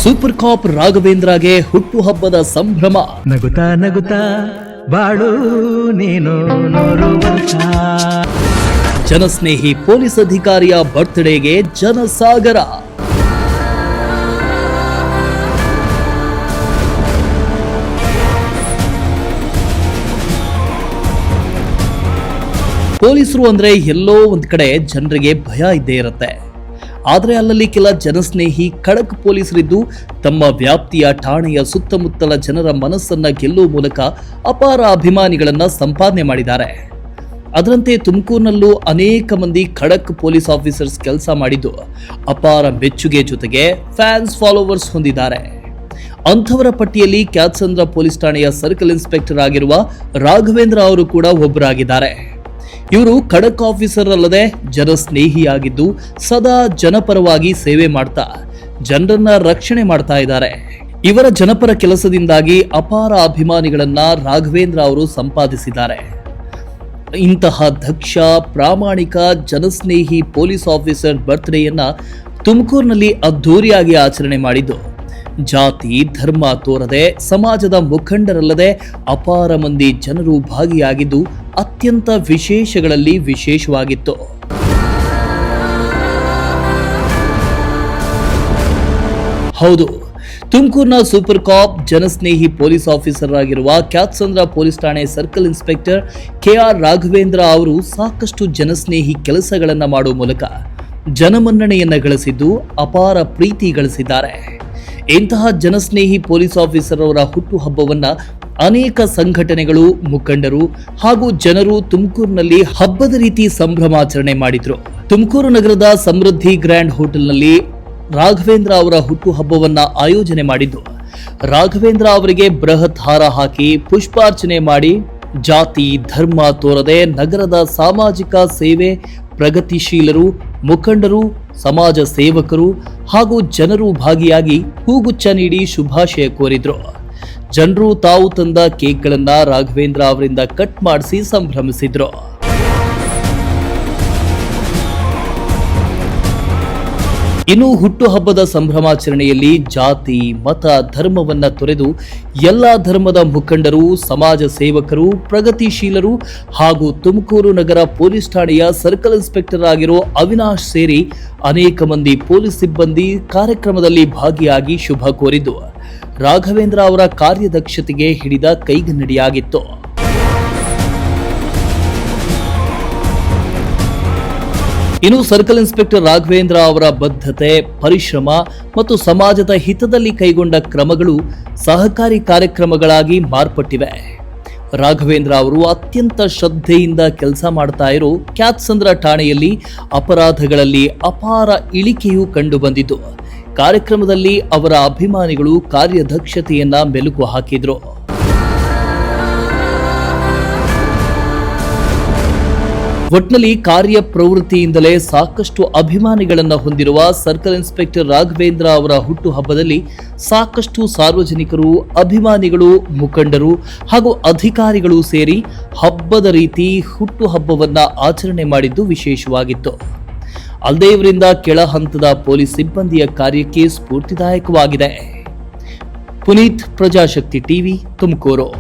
Super ಕಾಪ್ ರಾಘವೇಂದ್ರಗೆ ಹುಟ್ಟುಹಬ್ಬದ ಸಂಭ್ರಮ. ನಗುತ್ತಾ ನಗುತ್ತಾ ಬಾಳು ನೀನು 100 ವರ್ಷ. ಜನಸ್ನೇಹಿ ಪೊಲೀಸ್ ಅಧಿಕಾರಿಯ ಬರ್ತ್ಡೇಗೆ ಜನಸಾಗರ. ಪೊಲೀಸರು ಅಂದ್ರೆ ಎಲ್ಲೋ ಒಂದ್ ಕಡೆ ಜನರಿಗೆ ಭಯ ಇದ್ದೇ ಇರುತ್ತೆ. ಆದರೆ ಅಲ್ಲಲ್ಲಿ ಕೆಲ ಜನಸ್ನೇಹಿ ಖಡಕ್ ಪೊಲೀಸರಿದ್ದು ತಮ್ಮ ವ್ಯಾಪ್ತಿಯ ಠಾಣೆಯ ಸುತ್ತಮುತ್ತಲ ಜನರ ಮನಸ್ಸನ್ನ ಗೆಲ್ಲುವ ಮೂಲಕ ಅಪಾರ ಅಭಿಮಾನಿಗಳನ್ನ ಸಂಪಾದನೆ ಮಾಡಿದ್ದಾರೆ. ಅದರಂತೆ ತುಮಕೂರಿನಲ್ಲೂ ಅನೇಕ ಮಂದಿ ಖಡಕ್ ಪೊಲೀಸ್ ಆಫೀಸರ್ಸ್ ಕೆಲಸ ಮಾಡಿದ್ದು ಅಪಾರ ಮೆಚ್ಚುಗೆ ಜೊತೆಗೆ ಫ್ಯಾನ್ಸ್ ಫಾಲೋವರ್ಸ್ ಹೊಂದಿದ್ದಾರೆ. ಅಂಥವರ ಪಟ್ಟಿಯಲ್ಲಿ ಕ್ಯಾತ್ಸಂದ್ರ ಪೊಲೀಸ್ ಠಾಣೆಯ ಸರ್ಕಲ್ ಇನ್ಸ್ಪೆಕ್ಟರ್ ಆಗಿರುವ ರಾಘವೇಂದ್ರ ಅವರು ಕೂಡ ಒಬ್ಬರಾಗಿದ್ದಾರೆ. ಇವರು ಖಡಕ್ ಆಫೀಸರ್ ಅಲ್ಲದೆ ಜನಸ್ನೇಹಿಯಾಗಿದ್ದು ಸದಾ ಜನಪರವಾಗಿ ಸೇವೆ ಮಾಡ್ತಾ ಜನರನ್ನ ರಕ್ಷಣೆ ಮಾಡ್ತಾ ಇದ್ದಾರೆ. ಇವರ ಜನಪರ ಕೆಲಸದಿಂದಾಗಿ ಅಪಾರ ಅಭಿಮಾನಿಗಳನ್ನ ರಾಘವೇಂದ್ರ ಅವರು ಸಂಪಾದಿಸಿದ್ದಾರೆ. ಇಂತಹ ದಕ್ಷ, ಪ್ರಾಮಾಣಿಕ, ಜನಸ್ನೇಹಿ ಪೊಲೀಸ್ ಆಫೀಸರ್ ಬರ್ತ್ಡೇಯನ್ನ ತುಮಕೂರಿನಲ್ಲಿ ಅದ್ಧೂರಿಯಾಗಿ ಆಚರಣೆ ಮಾಡಿದ್ದು ಜಾತಿ ಧರ್ಮ ತೋರದೆ ಸಮಾಜದ ಮುಖಂಡರಲ್ಲದೆ ಅಪಾರ ಮಂದಿ ಜನರು ಭಾಗಿಯಾಗಿದ್ದು ಅತ್ಯಂತ ವಿಶೇಷಗಳಲ್ಲಿ ವಿಶೇಷವಾಗಿತ್ತು. ಹೌದು, ತುಮಕೂರಿನ ಸೂಪರ್ ಕಾಪ್ ಜನಸ್ನೇಹಿ ಪೊಲೀಸ್ ಆಫೀಸರ್ ಆಗಿರುವ ಕ್ಯಾತ್ಸಂದ್ರ ಪೊಲೀಸ್ ಠಾಣೆ ಸರ್ಕಲ್ ಇನ್ಸ್ಪೆಕ್ಟರ್ KR ರಾಘವೇಂದ್ರ ಅವರು ಸಾಕಷ್ಟು ಜನಸ್ನೇಹಿ ಕೆಲಸಗಳನ್ನು ಮಾಡುವ ಮೂಲಕ ಜನಮನ್ನಣೆಯನ್ನ ಗಳಿಸಿದ್ದು ಅಪಾರ ಪ್ರೀತಿ ಗಳಿಸಿದ್ದಾರೆ. ಇಂತಹ ಜನಸ್ನೇಹಿ ಪೊಲೀಸ್ ಆಫೀಸರ್ ಅವರ ಹುಟ್ಟುಹಬ್ಬವನ್ನ ಅನೇಕ ಸಂಘಟನೆಗಳು, ಮುಖಂಡರು ಹಾಗೂ ಜನರು ತುಮಕೂರಿನಲ್ಲಿ ಹಬ್ಬದ ರೀತಿ ಸಂಭ್ರಮಾಚರಣೆ ಮಾಡಿದ್ರು. ತುಮಕೂರು ನಗರದ ಸಮೃದ್ಧಿ ಗ್ರ್ಯಾಂಡ್ ಹೋಟೆಲ್ನಲ್ಲಿ ರಾಘವೇಂದ್ರ ಅವರ ಹುಟ್ಟುಹಬ್ಬವನ್ನ ಆಯೋಜನೆ ಮಾಡಿದ್ದು ರಾಘವೇಂದ್ರ ಅವರಿಗೆ ಬೃಹತ್ ಹಾರ ಹಾಕಿ ಪುಷ್ಪಾರ್ಚನೆ ಮಾಡಿ ಜಾತಿ ಧರ್ಮ ತೋರದೆ ನಗರದ ಸಾಮಾಜಿಕ ಸೇವೆ, ಪ್ರಗತಿಶೀಲರು, ಮುಖಂಡರು, ಸಮಾಜ ಸೇವಕರು ಹಾಗೂ ಜನರು ಭಾಗಿಯಾಗಿ ಹೂಗುಚ್ಛ ನೀಡಿ ಶುಭಾಶಯ ಕೋರಿದ್ರು. ಜನರು ತಾವು ತಂದ ಕೇಕ್ಗಳನ್ನ ರಾಘವೇಂದ್ರ ಅವರಿಂದ ಕಟ್ ಮಾಡಿಸಿ ಸಂಭ್ರಮಿಸಿದ್ರು. ಇನ್ನು ಹುಟ್ಟುಹಬ್ಬದ ಸಂಭ್ರಮಾಚರಣೆಯಲ್ಲಿ ಜಾತಿ ಮತ ಧರ್ಮವನ್ನ ತೊರೆದು ಎಲ್ಲಾ ಧರ್ಮದ ಮುಖಂಡರು, ಸಮಾಜ ಸೇವಕರು, ಪ್ರಗತಿಶೀಲರು ಹಾಗೂ ತುಮಕೂರು ನಗರ ಪೊಲೀಸ್ ಠಾಣೆಯ ಸರ್ಕಲ್ ಇನ್ಸ್ಪೆಕ್ಟರ್ ಆಗಿರೋ ಅವಿನಾಶ್ ಸೇರಿ ಅನೇಕ ಮಂದಿ ಪೊಲೀಸ್ ಸಿಬ್ಬಂದಿ ಕಾರ್ಯಕ್ರಮದಲ್ಲಿ ಭಾಗಿಯಾಗಿ ಶುಭ ಕೋರಿದ್ದು ರಾಘವೇಂದ್ರ ಅವರ ಕಾರ್ಯದಕ್ಷತೆಗೆ ಹಿಡಿದ ಕೈಗನ್ನಡಿಯಾಗಿತ್ತು. ಇನ್ನು ಸರ್ಕಲ್ ಇನ್ಸ್ಪೆಕ್ಟರ್ ರಾಘವೇಂದ್ರ ಅವರ ಬದ್ಧತೆ, ಪರಿಶ್ರಮ ಮತ್ತು ಸಮಾಜದ ಹಿತದಲ್ಲಿ ಕೈಗೊಂಡ ಕ್ರಮಗಳು ಸಹಕಾರಿ ಕಾರ್ಯಕ್ರಮಗಳಾಗಿ ಮಾರ್ಪಟ್ಟಿವೆ. ರಾಘವೇಂದ್ರ ಅವರು ಅತ್ಯಂತ ಶ್ರದ್ಧೆಯಿಂದ ಕೆಲಸ ಮಾಡ್ತಾ ಇರೋ ಕ್ಯಾತ್ಸಂದ್ರ ಠಾಣೆಯಲ್ಲಿ ಅಪರಾಧಗಳಲ್ಲಿ ಅಪಾರ ಇಳಿಕೆಯೂ ಕಂಡುಬಂದಿದ್ದು ಕಾರ್ಯಕ್ರಮದಲ್ಲಿ ಅವರ ಅಭಿಮಾನಿಗಳು ಕಾರ್ಯದಕ್ಷತೆಯನ್ನ ಮೆಲುಕು ಹಾಕಿದ್ರು. ಒಟ್ನಲ್ಲಿ ಕಾರ್ಯ ಪ್ರವೃತ್ತಿಯಿಂದಲೇ ಸಾಕಷ್ಟು ಅಭಿಮಾನಿಗಳನ್ನ ಹೊಂದಿರುವ ಸರ್ಕಲ್ ಇನ್ಸ್ಪೆಕ್ಟರ್ ರಾಘವೇಂದ್ರ ಅವರ ಹುಟ್ಟುಹಬ್ಬದಲ್ಲಿ ಸಾಕಷ್ಟು ಸಾರ್ವಜನಿಕರು, ಅಭಿಮಾನಿಗಳು, ಮುಖಂಡರು ಹಾಗೂ ಅಧಿಕಾರಿಗಳು ಸೇರಿ ಹಬ್ಬದ ರೀತಿ ಹುಟ್ಟುಹಬ್ಬವನ್ನ ಆಚರಣೆ ಮಾಡಿದ್ದು ವಿಶೇಷವಾಗಿತ್ತು. ಅಲ್ಲದೆ ಇವರಿಂದ ಕೆಳ ಹಂತದ ಪೊಲೀಸ್ ಸಿಬ್ಬಂದಿಯ ಕಾರ್ಯಕ್ಕೆ ಸ್ಫೂರ್ತಿದಾಯಕವಾಗಿದೆ. ಪುನೀತ್, ಪ್ರಜಾಶಕ್ತಿ ಟಿವಿ, ತುಮಕೂರು.